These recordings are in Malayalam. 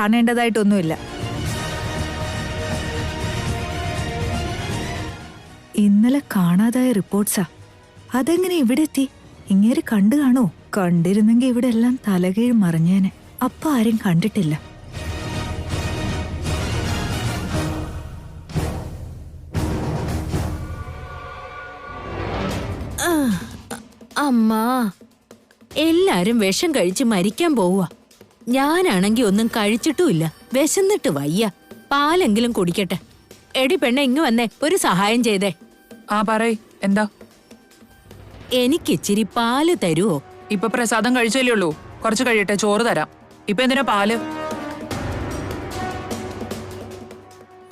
കാണേണ്ടതായിട്ടൊന്നുമില്ല. ഇന്നലെ കാണാതായ റിപ്പോർട്ട്സാ. അതെങ്ങനെ ഇവിടെ എത്തി? ഇങ്ങേര് കണ്ടു കാണോ? കണ്ടിരുന്നെങ്കിൽ ഇവിടെ എല്ലാം തലകീഴ് മറിഞ്ഞേനെ. അപ്പ ആരും കണ്ടിട്ടില്ല. അമ്മാ, എല്ലാരും വിഷം കഴിച്ച് മരിക്കാൻ പോവുക. ഞാനാണെങ്കി ഒന്നും കഴിച്ചിട്ടുമില്ല. വിശന്നിട്ട് വയ്യ. പാലെങ്കിലും കുടിക്കട്ടെ. എടി പെണ്ണെ, ഇങ്ങ് വന്നേ, ഒരു സഹായം ചെയ്തേ. ആ പറയ്, എന്താ? എനിക്കിച്ചിരി പാല് തരുവോ? ഇപ്പൊ പ്രസാദം കഴിച്ചല്ലേ ഉള്ളൂ, കുറച്ച് കഴിയട്ടെ, ചോറ് തരാം. ഇപ്പൊ എന്തിനാ പാല്?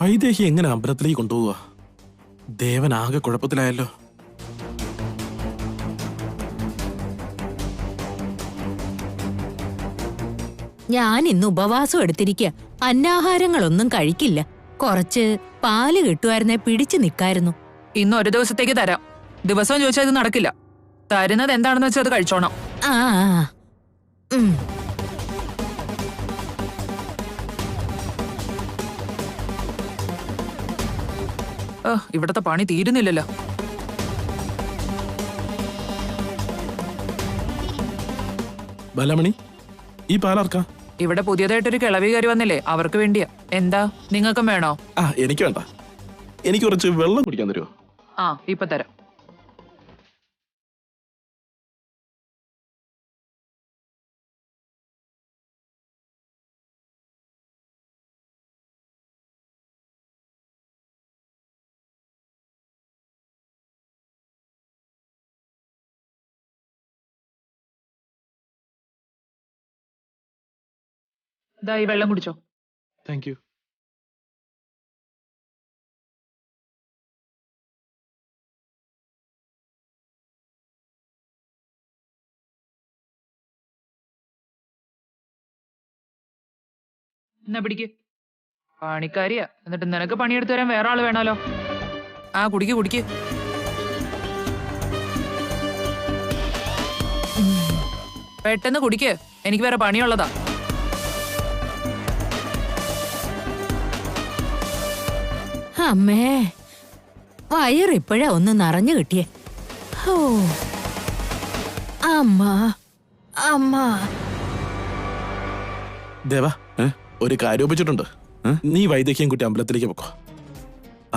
വൈദേഹി എങ്ങനെ അമ്പലത്തിലേക്ക് കൊണ്ടുപോവാ? ദേവൻ ആകെ കുഴപ്പത്തിലായല്ലോ. ഞാൻ ഇന്ന് ഉപവാസം എടുത്തിരിക്കുക. അന്നാഹാരങ്ങളൊന്നും കഴിക്കില്ല. കുറച്ച് പാല് കിട്ടുമായിരുന്നേ പിടിച്ചു നിക്കായിരുന്നു. ഇന്ന് ഒരു ദിവസത്തേക്ക് തരാം. ദിവസവും ചോദിച്ചാൽ ഇത് നടക്കില്ല. തരുന്നത് എന്താണെന്ന് വെച്ചാൽ അത് കഴിച്ചോണം. ആ ഇവിടത്തെ പണി തീരുന്നില്ലല്ലോ. ബാലമണി, ഈ പാലാർക്കാ? ഇവിടെ പുതിയതായിട്ടൊരു കിളവി കയറി വന്നില്ലേ, അവർക്ക് വേണ്ടിയാ. എന്താ, നിങ്ങൾക്കും വേണോ? എനിക്ക് വേണ്ട. എനിക്ക് കുറച്ച് വെള്ളം കുടിക്കാൻ തരുമോ? ഇപ്പൊ തരാം. ദാ ഈ വെള്ളം കുടിച്ചോ. Thank you. എന്നാ പിടിക്ക്. പണിക്കാരിയാ, എന്നിട്ട് നിനക്ക് പണിയെടുത്ത് തരാൻ വേറെ ആള് വേണമല്ലോ. കുടിക്ക് കുടിക്ക്. പെട്ടെന്ന് കുടിക്ക്, എനിക്ക് വേറെ പണിയുള്ളതാ. അമ്മേ, വയറിപ്പോഴാ ഒന്ന് നിറഞ്ഞു കിട്ടിയേ. ഓ അമ്മ, അമ്മ. ദേവാ, ഒരു കാര്യം ഒപ്പിച്ചിട്ടുണ്ട്. നീ വൈദേഹിയും കുട്ടി അമ്പലത്തിലേക്ക് പൊക്കോ.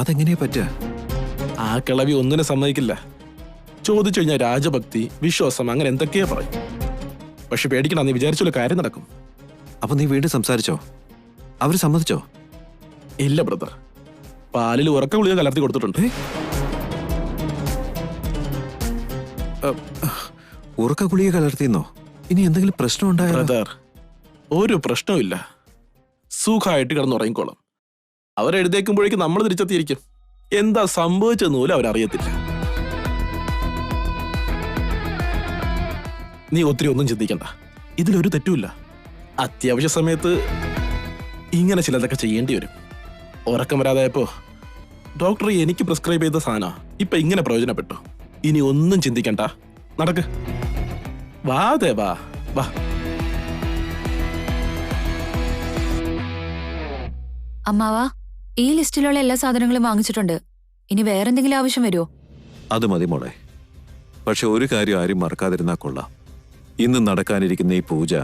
അതെങ്ങനെയാ പറ്റുക? ആ കിളവി ഒന്നിനെ സമ്മതിക്കില്ല. ചോദിച്ചു കഴിഞ്ഞാൽ രാജഭക്തി, വിശ്വാസം, അങ്ങനെ എന്തൊക്കെയാ പറയും. പക്ഷെ പേടിക്കണം, നീ വിചാരിച്ചൊരു കാര്യം നടക്കും. അപ്പൊ നീ വീണ്ടും സംസാരിച്ചോ? അവര് സമ്മതിച്ചോ? ഇല്ല ബ്രദർ, പാലിൽ ഉറക്ക ഗുളിക കലർത്തി കൊടുത്തിട്ടുണ്ട്. ഉറക്ക ഗുളിക കലർത്തിയെന്നോ? ഇനി എന്തെങ്കിലും പ്രശ്നം ഉണ്ടായോ? ബ്രദർ, ഒരു പ്രശ്നവുമില്ല. സുഖമായിട്ട് കിടന്നുറങ്ങിക്കോളും. അവരെഴുതേക്കുമ്പോഴേക്കും നമ്മൾ തിരിച്ചെത്തിയിരിക്കും. എന്താ സംഭവിച്ചെന്ന് പോലും അവരറിയത്തില്ല. നീ ഒത്തിരി ഒന്നും ചിന്തിക്കണ്ട, ഇതിലൊരു തെറ്റുമില്ല. അത്യാവശ്യ സമയത്ത് ഇങ്ങനെ ചിലതൊക്കെ ചെയ്യേണ്ടി വരും. ഉറക്കം വരാതായപ്പോ ഡോക്ടർ എനിക്ക് പ്രിസ്ക്രൈബ് ചെയ്ത സാധനം ഇപ്പൊ ഇങ്ങനെ പ്രയോജനപ്പെട്ടു. ഇനി ഒന്നും ചിന്തിക്കണ്ട, നടക്ക്. വാ ദേവാ, വാ. അമ്മാവാ, ഈ ലിസ്റ്റിലുള്ള എല്ലാ സാധനങ്ങളും വാങ്ങിച്ചിട്ടുണ്ട്. ഇനി വേറെന്തെങ്കിലും ആവശ്യം വരുമോ? അത് മതി മോളെ. പക്ഷെ ഒരു കാര്യം ആരും മറക്കാതിരുന്നാ കൊള്ളാം. ഇന്ന് നടക്കാനിരിക്കുന്ന ഈ പൂജ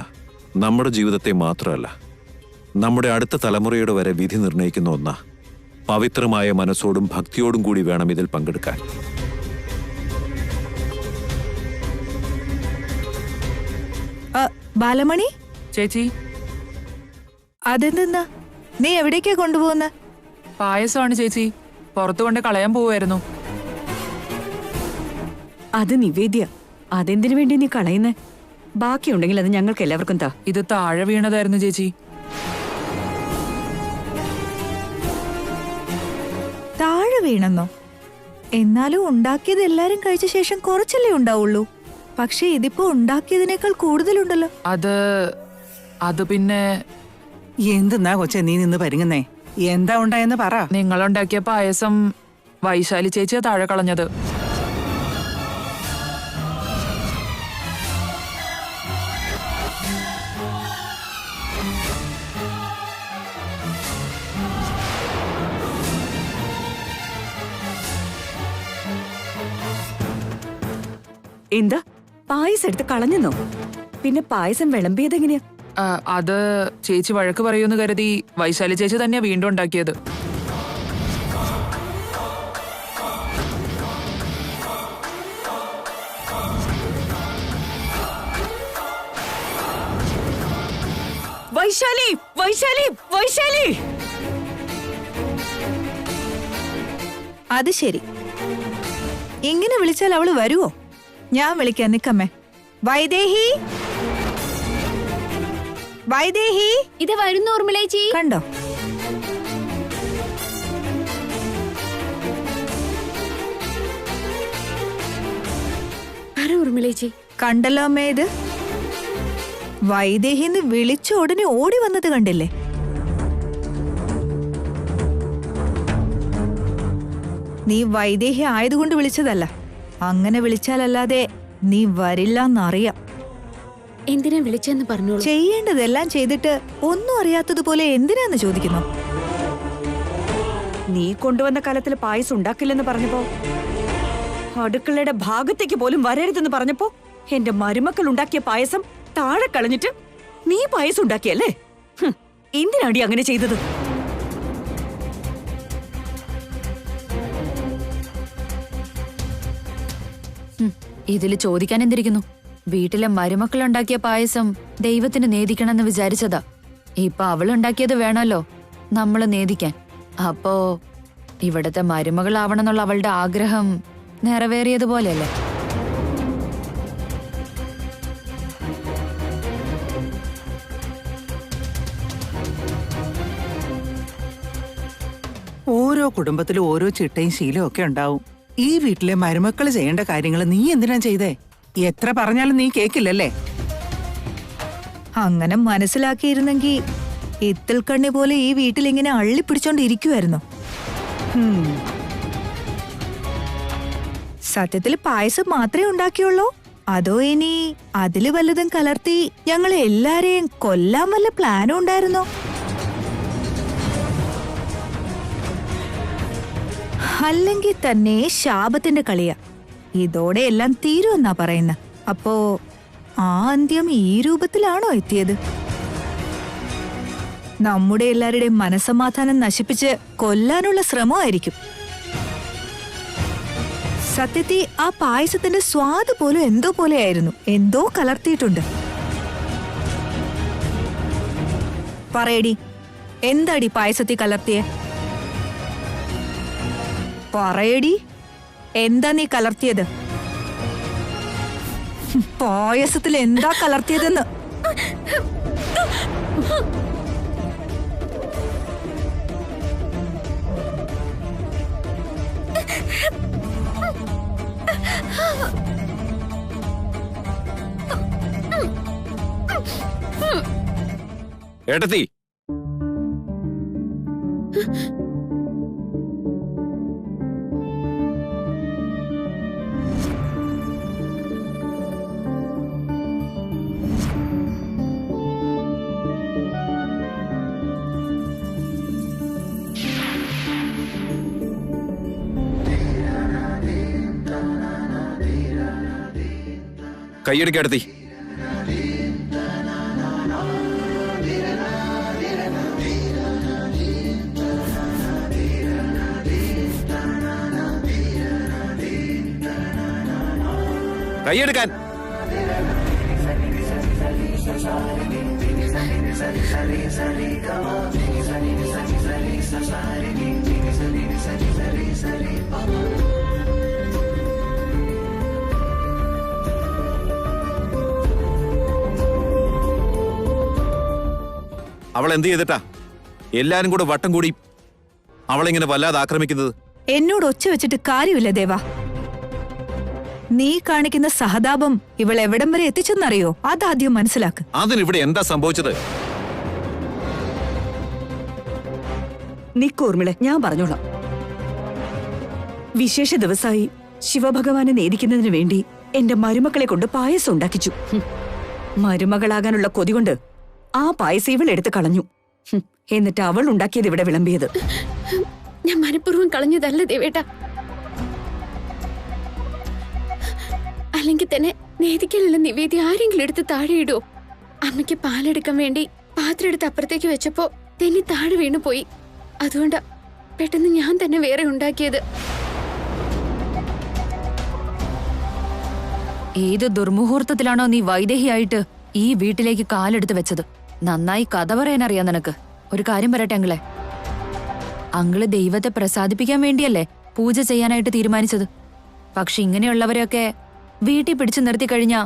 നമ്മുടെ ജീവിതത്തെ മാത്രമല്ല, നമ്മുടെ അടുത്ത തലമുറയുടെ വരെ വിധി നിർണയിക്കുന്ന ഒന്നാ. പവിത്രമായ മനസ്സോടും ഭക്തിയോടും കൂടി വേണം ഇതിൽ പങ്കെടുക്കാൻ. ബാലമണി ചേച്ചി, അതെന്താ നീ എവിടേക്കാ കൊണ്ടുപോകുന്ന? പായസമാണ് ചേച്ചി, പുറത്തു കൊണ്ട് കളയാൻ പോവായിരുന്നു. അത് നിവേദ്യ. അതെന്തിനു വേണ്ടി നീ കളയുന്നേ? ബാക്കിയുണ്ടെങ്കിൽ അത് ഞങ്ങൾക്ക് എല്ലാവർക്കും താ. ഇത് താഴെ വീണതായിരുന്നു ചേച്ചി. താഴെ വീണെന്നോ? എന്നാലും ഉണ്ടാക്കിയത് എല്ലാരും കഴിച്ച ശേഷം കുറച്ചല്ലേ ഉണ്ടാവുള്ളൂ. പക്ഷെ ഇതിപ്പോ ഉണ്ടാക്കിയതിനേക്കാൾ കൂടുതലുണ്ടല്ലോ. അത് പിന്നെ എന്തെന്നാ കൊച്ചെ നീ നിന്ന് പരിങ്ങുന്നേ? എന്താ ഉണ്ടായെന്ന് പറ. നിങ്ങളുണ്ടാക്കിയ പായസം വൈശാലി ചേച്ചിയാ താഴെ കളഞ്ഞത്. എന്താ പായസം എടുത്ത് കളഞ്ഞെന്നോ? പിന്നെ പായസം വിളമ്പിയതെങ്ങനെയാ? അത് ചേച്ചി വഴക്ക് പറയൂന്ന് കരുതി വൈശാലി ചേച്ചി തന്നെയാ വീണ്ടും ഉണ്ടാക്കിയത്. വൈശാലി, വൈശാലി, വൈശാലി! അത് ശരി, ഇങ്ങനെ വിളിച്ചാൽ അവള് വരുവോ? ഞാൻ വിളിക്കാൻ നിക്കമ്മേ. വൈദേഹി, വൈദേഹി! ഇത് വരുന്നു ഊർമിളേച്ചി. കണ്ടോ? ഊർമിളേച്ചി കണ്ടല്ലോ അമ്മേ, ഇത് വൈദേഹിന്ന് വിളിച്ച ഉടനെ ഓടി വന്നത് കണ്ടില്ലേ? നീ വൈദേഹി ആയതുകൊണ്ട് വിളിച്ചതല്ല. അങ്ങനെ വിളിച്ചാലല്ലാതെ നീ വരില്ലെന്നറിയാം. എന്തിനാ വിളിച്ചെന്ന് പറഞ്ഞോളൂ. ചെയ്യേണ്ടതെല്ലാം ചെയ്തിട്ട് ഒന്നും അറിയാത്തതുപോലെ എന്തിനാന്ന് ചോദിക്കുന്നു. നീ കൊണ്ടുവന്ന കാലത്തിൽ പായസം ഉണ്ടാക്കില്ലെന്ന് പറഞ്ഞപ്പോ, അടുക്കളയുടെ ഭാഗത്തേക്ക് പോലും വരരുതെന്ന് പറഞ്ഞപ്പോ, എന്റെ മരുമക്കൾ ഉണ്ടാക്കിയ പായസം താഴെ കളഞ്ഞിട്ട് നീ പായസം ഉണ്ടാക്കിയല്ലേ? എന്തിനാടി അങ്ങനെ ചെയ്തത്? ഇതില് ചോദിക്കാൻ എന്തിരിക്കുന്നു? വീട്ടിലെ മരുമക്കൾ ഉണ്ടാക്കിയ പായസം ദൈവത്തിന് നേദിക്കണമെന്ന് വിചാരിച്ചതാ. ഇപ്പൊ അവളുണ്ടാക്കിയത് വേണമല്ലോ നമ്മള് നേദിക്കാൻ. അപ്പോ ഇവിടത്തെ മരുമകളാവണമെന്നുള്ള അവളുടെ ആഗ്രഹം നിറവേറിയതുപോലെയല്ലേ? ഓരോ കുടുംബത്തിലും ഓരോ ചിട്ടയും ശീലവും ഒക്കെ ഉണ്ടാവും. ഈ വീട്ടിലെ മരുമക്കള് ചെയ്യേണ്ട കാര്യങ്ങൾ നീ എന്തിനാ ചെയ്തേ? എത്ര പറഞ്ഞാലും നീ കേക്കില്ലല്ലേ? അങ്ങനെ മനസ്സിലാക്കിയിരുന്നെങ്കി ഇത്തിൽ കണ്ണി പോലെ ഈ വീട്ടിലിങ്ങനെ അള്ളിപ്പിടിച്ചോണ്ടിരിക്കുവായിരുന്നു. സത്യത്തിൽ പായസം മാത്രമേ ഉണ്ടാക്കിയുള്ളൂ? അതോ ഇനി അതില് വല്ലതും കലർത്തി ഞങ്ങളെ എല്ലാരെയും കൊല്ലാൻ വല്ല പ്ലാനും ഉണ്ടായിരുന്നോ? അല്ലെങ്കിൽ തന്നെ ശാപത്തിന്റെ കളിയാ. ഇതോടെ എല്ലാം തീരുമെന്നാ പറയുന്ന. അപ്പോ ആ അന്ത്യം ഈ രൂപത്തിലാണോ എത്തിയത്? നമ്മുടെ എല്ലാവരുടെയും മനസ്സമാധാനം നശിപ്പിച്ച് കൊല്ലാനുള്ള ശ്രമമായിരിക്കും. സത്യത്തിൽ ആ പായസത്തിന്റെ സ്വാദ് പോലും എന്തോ പോലെയായിരുന്നു. എന്തോ കലർത്തിയിട്ടുണ്ട്. പറയടി, എന്താടി പായസത്തിൽ കലർത്തിയേ? പറയടി, എന്താ നീ കലർത്തിയത്? പായസത്തിൽ എന്താ കലർത്തിയതെന്ന്? ഏട്ടത്തി, കൈയെടുക്കേടത്തി. കൈയെടുക്കാൻ. അവൾ എന്ത് ചെയ്തിട്ടാ എല്ലാരും കൂടെ വട്ടം കൂടി അവളെങ്ങനെ വല്ലാതെ ആക്രമിക്കുന്നത്? എന്നോട് ഒച്ച വെച്ചിട്ട് കാര്യമില്ല ദേവാ. നീ കാണിക്കുന്ന സഹതാപം ഇവൾ എവിടം വരെ എത്തിച്ചെന്നറിയോ? അതാദ്യം മനസ്സിലാക്ക്. അതിനിവിടെ എന്താ സംഭവിച്ചത്? നിക്കോർമിളെ, ഞാൻ പറഞ്ഞോളാം. വിശേഷ ദിവസമായി ശിവഭഗവാനെ നേദിക്കുന്നതിന് വേണ്ടി എന്റെ മരുമക്കളെ കൊണ്ട് പായസം ഉണ്ടാക്കിച്ചു. മരുമകളാകാനുള്ള കൊതി കൊണ്ട് ആ പായസം ഇവൾ എടുത്ത് കളഞ്ഞു. എന്നിട്ട് അവൾ ഉണ്ടാക്കിയത് ഇവിടെ വിളമ്പിയത്. ഞാൻ മനഃപൂർവ്വം കളഞ്ഞതല്ല ദേവേട്ട. അല്ലെങ്കിൽ തന്നെ നേദിക്കാനുള്ള നിവേദ്യം ആരെങ്കിലും എടുത്ത് താഴെ ഇടുവോ? അമ്മയ്ക്ക് പാലെടുക്കാൻ വേണ്ടി പാത്രം എടുത്ത് അപ്പുറത്തേക്ക് വെച്ചപ്പോ തെന്നി താഴെ വീണു പോയി. അതുകൊണ്ടാ പെട്ടെന്ന് ഞാൻ തന്നെ വേറെ ഉണ്ടാക്കിയത്. ഏത് ദുർമുഹൂർത്തത്തിലാണോ നീ വൈദേഹിയായിട്ട് ഈ വീട്ടിലേക്ക് കാലെടുത്ത് വെച്ചത്? നന്നായി കഥ പറയാനറിയാം നിനക്ക്. ഒരു കാര്യം പറയട്ടെ അങ്കിളെ, അങ്കിള് ദൈവത്തെ പ്രസാദിപ്പിക്കാൻ വേണ്ടിയല്ലേ പൂജ ചെയ്യാനായിട്ട് തീരുമാനിച്ചത്. പക്ഷെ ഇങ്ങനെയുള്ളവരെയൊക്കെ വീട്ടിൽ പിടിച്ചു നിർത്തി കഴിഞ്ഞാ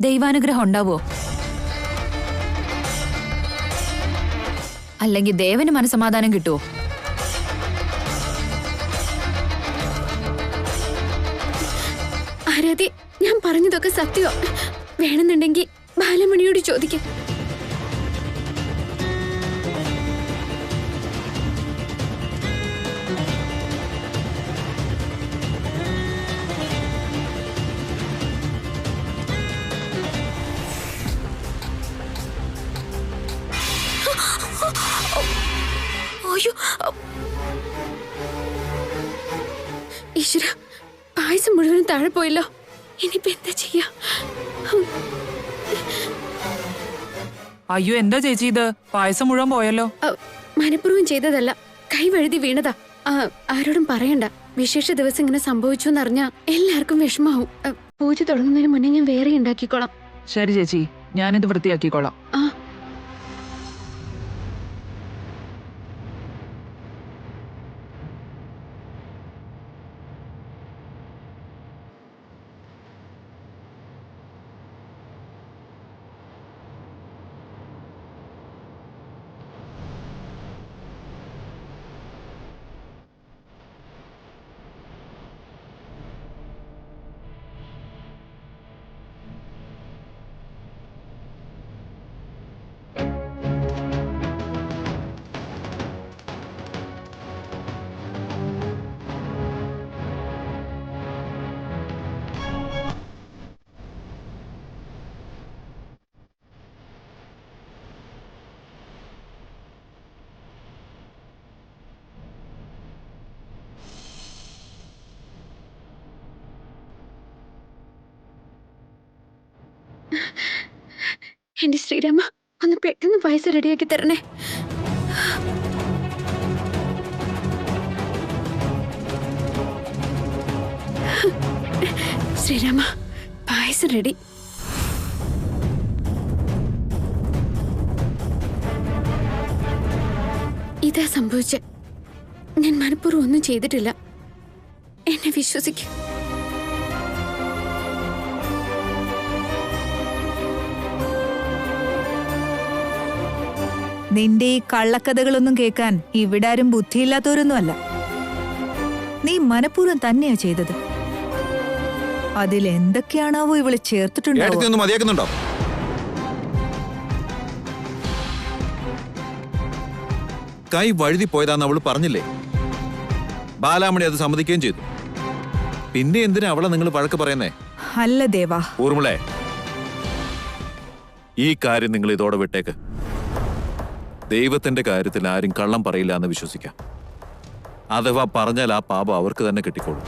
ദൈവാനുഗ്രഹം ഉണ്ടാവോ? അല്ലെങ്കിൽ ദേവന് മനസമാധാനം കിട്ടുവോ? ആരാധ്യ, ഞാൻ പറഞ്ഞതൊക്കെ സത്യമോ? വേണമെന്നുണ്ടെങ്കിൽ ബാലമണിയോട് ചോദിക്കാം. അയ്യോ, ഈശ്വര, പായസം മുഴുവനും താഴെ പോയല്ലോ. ഇനിയിപ്പോ എന്താ ചെയ്യാ? അയ്യോ, എന്താ ചേച്ചി ഇത്? പായസം മുഴുവൻ പോയല്ലോ. മനഃപൂർവ്വം ചെയ്തതല്ല, കൈ വഴുതി വീണതാ. ആരോടും പറയണ്ട. വിശേഷ ദിവസം ഇങ്ങനെ സംഭവിച്ചു എന്നറിഞ്ഞാ എല്ലാവർക്കും വിഷമാവും. പൂജ തുടങ്ങുന്നതിന് മുന്നേ ഞാൻ വേറെ ഉണ്ടാക്കിക്കോളാം. ശരി ചേച്ചി, ഞാനിത് വൃത്തിയാക്കിക്കോളാം. ആ എന്റെ ശ്രീരാമ, ഒന്ന് പെട്ടെന്ന് പായസം റെഡിയാക്കി തരണേ. ശ്രീരാമ, പായസം റെഡി. ഇതാ സംഭവിച്ച. ഞാൻ മനഃപൂർവ്വം ഒന്നും ചെയ്തിട്ടില്ല. എന്നെ വിശ്വസിക്കും. നിന്റെ ഈ കള്ളക്കഥകളൊന്നും കേൾക്കാൻ ഇവിടെ ആരും ബുദ്ധിയില്ലാത്തവരൊന്നുമല്ല. നീ മനഃപൂർവ്വം തന്നെയാ ചെയ്തത്. അതിൽ എന്തൊക്കെയാണാവോ ഇവള് ചേർത്തിട്ടുണ്ടോ? മതിയാക്കുന്നുണ്ടോ? കൈ വഴുതി പോയതാന്ന് അവള് പറഞ്ഞില്ലേ? ബാലാമണി അത് സമ്മതിക്കുകയും ചെയ്തു. പിന്നെ എന്തിനാ അവളെ നിങ്ങൾ വഴക്ക് പറയുന്നേ? അല്ല ദേവാ. ഊർമിളെ, ഈ കാര്യം നിങ്ങൾ ഇതോടെ വിട്ടേക്ക്. ദൈവത്തിന്റെ കാര്യത്തിൽ ആരും കള്ളം പറയില്ല എന്ന് വിശ്വസിക്കാം. അഥവാ പറഞ്ഞാൽ ആ പാപം അവർക്ക് തന്നെ കിട്ടിക്കോളും.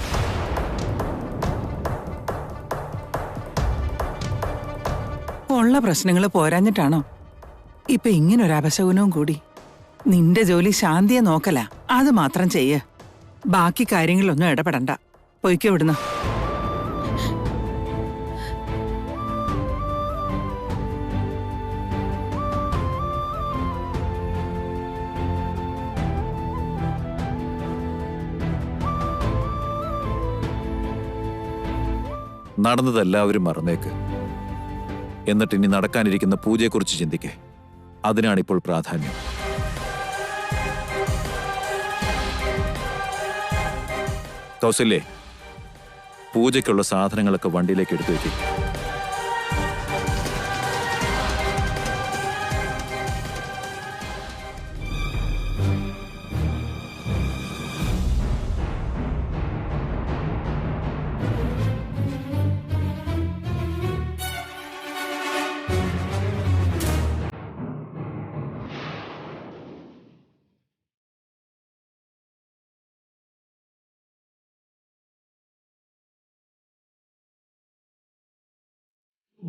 ഉള്ള പ്രശ്നങ്ങൾ പോരാഞ്ഞിട്ടാണോ ഇപ്പൊ ഇങ്ങനൊരു അപശകുനവും കൂടി? നിന്റെ ജോലി ശാന്തിയെ നോക്കല, അത് മാത്രം ചെയ്യ്. ബാക്കി കാര്യങ്ങളിലൊന്നും ഇടപെടണ്ട. പൊയ്ക്കോ ഇവിടുന്ന്. നടന്നതെല്ലാവരും മറന്നേക്ക്. എന്നിട്ട് ഇനി നടക്കാനിരിക്കുന്ന പൂജയെക്കുറിച്ച് ചിന്തിക്കേ. അതിനാണിപ്പോൾ പ്രാധാന്യം. കൗസല്യേ, പൂജയ്ക്കുള്ള സാധനങ്ങളൊക്കെ വണ്ടിയിലേക്ക് എടുത്തു വയ്ക്കും.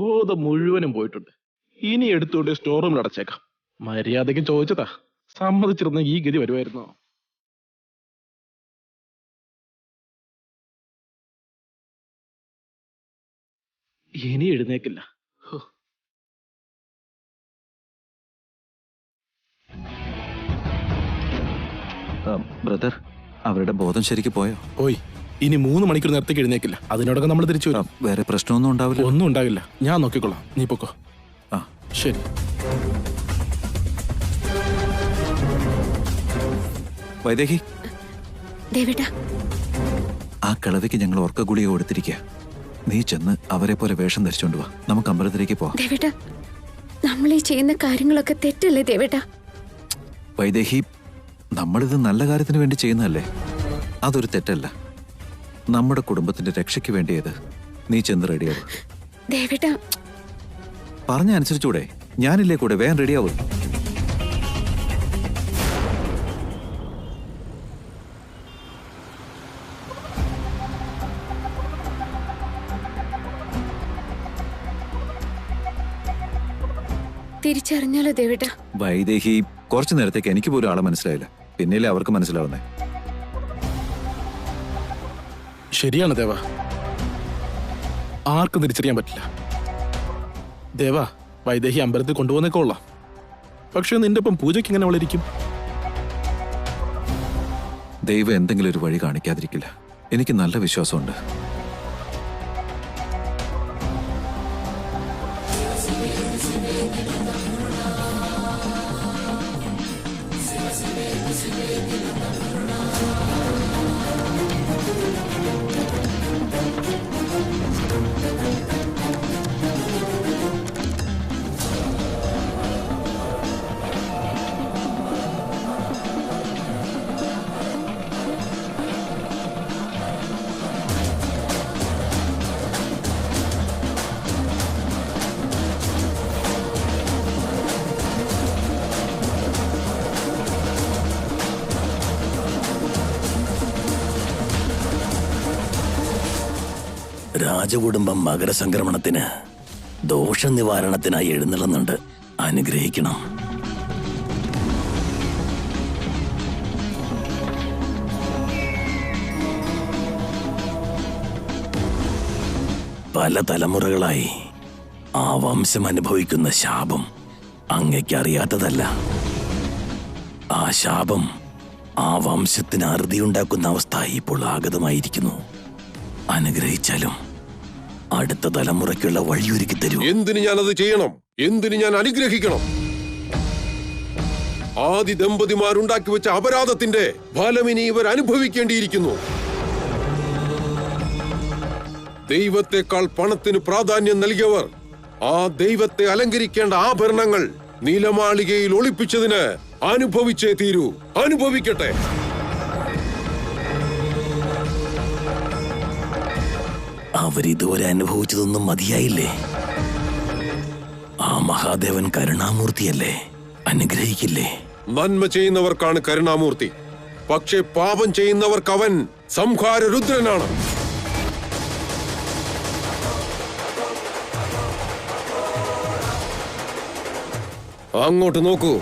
ബോധം മുഴുവനും പോയിട്ടുണ്ട്. ഇനി എടുത്തുകൊണ്ട് സ്റ്റോർ റൂമിൽ അടച്ചേക്കാം. മര്യാദയ്ക്ക് ചോദിച്ചതാ, സമ്മതിച്ചിരുന്ന ഈ ഗതി വരുമായിരുന്നോ? ഇനി എഴുന്നേക്കില്ല. ബ്രദർ, അവരുടെ ബോധം ശരിക്ക് പോയോ? പോയി. ഇനി 3 മണിക്കൂർ നേരത്തേക്ക് എഴുന്നേക്കില്ല. അതിനോടൊക്കെ നമ്മൾ തിരിച്ചു വരാം. വേറെ പ്രശ്നമൊന്നും ഉണ്ടാവില്ല? ഒന്നും ഉണ്ടാകില്ല, ഞാൻ നോക്കിക്കൊള്ളാം. നീ പൊക്കോ. ആ ശരി. വൈദേഹി, ദേവേട്ടാ, ആ കിളവിക്ക് ഞങ്ങൾ ഉറക്ക ഗുളിക കൊടുത്തിരിക്കുക. നീ ചെന്ന് അവരെ പോലെ വേഷം ധരിച്ചോണ്ട് വാ. നമുക്ക് അമ്പലത്തിലേക്ക് പോവാം. ദേവേട്ടാ, നമ്മൾ ഈ ചെയ്യുന്ന കാര്യങ്ങളൊക്കെ തെറ്റല്ലേ ദേവേട്ടാ? വൈദേഹി, നമ്മളിത് നല്ല കാര്യത്തിന് വേണ്ടി ചെയ്യുന്നതല്ലേ? അതൊരു തെറ്റല്ല. നമ്മുടെ കുടുംബത്തിന്റെ രക്ഷയ്ക്ക് വേണ്ടിയത്. നീ ചെന്ന് റെഡിയാവും. ദേവേട്ടാ, പറഞ്ഞ അനുസരിച്ചൂടെ? ഞാനില്ലേ കൂടെ, വേഗം റെഡിയാവും. തിരിച്ചറിഞ്ഞാലോ ദേവേട്ടാ? വൈദേഹി, കുറച്ചു നേരത്തേക്ക് എനിക്ക് പോലും ആളെ മനസ്സിലായില്ല. പിന്നല്ലേ അവർക്ക് മനസ്സിലാവുന്നേ. ശരിയാണ് ദേവ, ആർക്കും തിരിച്ചറിയാൻ പറ്റില്ല. ദേവ, വൈദേഹി അമ്പലത്തിൽ കൊണ്ടുപോകുന്നേക്കെ കൊള്ളാം. പക്ഷെ നിന്റെ ഒപ്പം പൂജയ്ക്ക് എങ്ങനെ അവളിരിക്കും? ദൈവം എന്തെങ്കിലും ഒരു വഴി കാണിക്കാതിരിക്കില്ല. എനിക്ക് നല്ല വിശ്വാസമുണ്ട്. രാജകുടുംബം മകരസംക്രമണത്തിന് ദോഷനിവാരണത്തിനായി എഴുന്നള്ളുന്നുണ്ട്. അനുഗ്രഹിക്കണം. പല തലമുറകളായി ആ വംശം അനുഭവിക്കുന്ന ശാപം അങ്ങയ്ക്കറിയാത്തതല്ല. ആ ശാപം ആ വംശത്തിന് അറുതിയുണ്ടാക്കുന്ന അവസ്ഥ ഇപ്പോൾ ആഗതമായിരിക്കുന്നു. അനുഗ്രഹിച്ചാലും അടുത്ത തലമുറയ്ക്കുള്ള വഴിയൊരുക്കി തരൂ. എന്തിന് ഞാനത് ചെയ്യണം? എന്തിന് ഞാൻ അനുഗ്രഹിക്കണം? ആദി ദമ്പതിമാരുണ്ടാക്കി വെച്ച അപരാധത്തിന്റെ ഫലം ഇനി ഇവർ അനുഭവിക്കേണ്ടിയിരിക്കുന്നു. ദൈവത്തെക്കാൾ പണത്തിന് പ്രാധാന്യം നൽകിയവർ ആ ദൈവത്തെ അലങ്കരിക്കേണ്ട ആഭരണങ്ങൾ നീലമാളികയിൽ ഒളിപ്പിച്ചതിന് അനുഭവിച്ചേ തീരൂ. അനുഭവിക്കട്ടെ. അവരിതുവരെ അനുഭവിച്ചതൊന്നും മതിയായില്ലേ? ആ മഹാദേവൻ കരുണാമൂർത്തിയല്ലേ? അനുഗ്രഹിക്കില്ലേ? നന്മ ചെയ്യുന്നവർക്കാണ് കരുണാമൂർത്തി. പക്ഷേ പാപം ചെയ്യുന്നവർക്ക് അവൻ സംഹാര രുദ്രനാണ്. അങ്ങോട്ട് നോക്കൂ.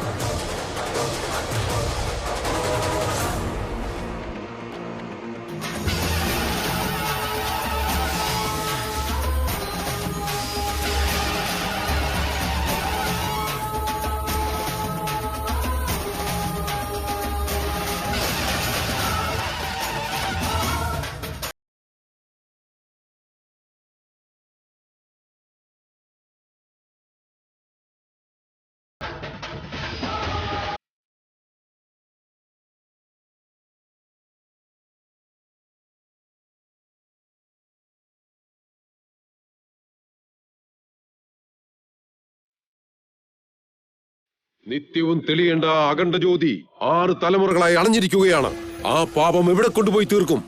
നിത്യവും തെളിയേണ്ട അഖണ്ഡ ജ്യോതി 6 തലമുറകളായി അണഞ്ഞിരിക്കുകയാണ്. ആ പാപം എവിടെ കൊണ്ടുപോയി തീർക്കും?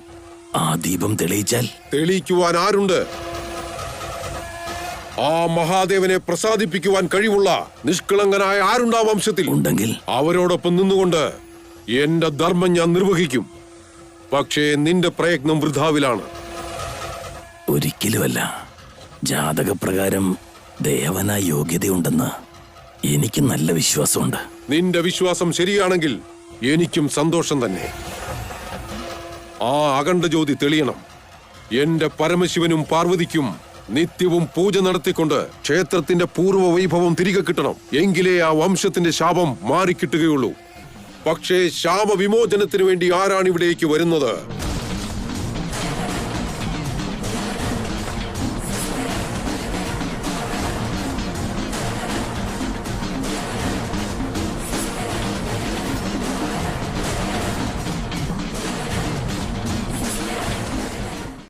ആ ദീപം തെളിയിച്ചാൽ? തെളിയിക്കുവാൻ ആരുണ്ട്? ആ മഹാദേവനെ പ്രസാദിപ്പിക്കുവാൻ കഴിവുള്ള നിഷ്കളങ്കനായ ആരുണ്ടാ വംശത്തിൽ? ഉണ്ടെങ്കിൽ അവരോടൊപ്പം നിന്നുകൊണ്ട് എന്റെ ധർമ്മം ഞാൻ നിർവഹിക്കും. പക്ഷേ നിന്റെ പ്രയത്നം വൃഥാവിലാണ്. ഒരിക്കലുമല്ല. ജാതകപ്രകാരം ദേവനാ യോഗ്യതയുണ്ടെന്ന് എനിക്ക് നല്ല വിശ്വാസമുണ്ട്. നിന്റെ വിശ്വാസം ശരിയാണെങ്കിൽ എനിക്കും സന്തോഷം തന്നെ. ആ അഖണ്ഡ ജ്യോതി തെളിയണം. എന്റെ പരമശിവനും പാർവതിക്കും നിത്യവും പൂജ നടത്തിക്കൊണ്ട് ക്ഷേത്രത്തിന്റെ പൂർവ്വ വൈഭവം തിരികെ കിട്ടണം. എങ്കിലേ ആ വംശത്തിന്റെ ശാപം മാറിക്കിട്ടുകയുള്ളൂ. പക്ഷേ ശാപവിമോചനത്തിനു വേണ്ടി ആരാണ് ഇവിടേക്ക് വരുന്നത്?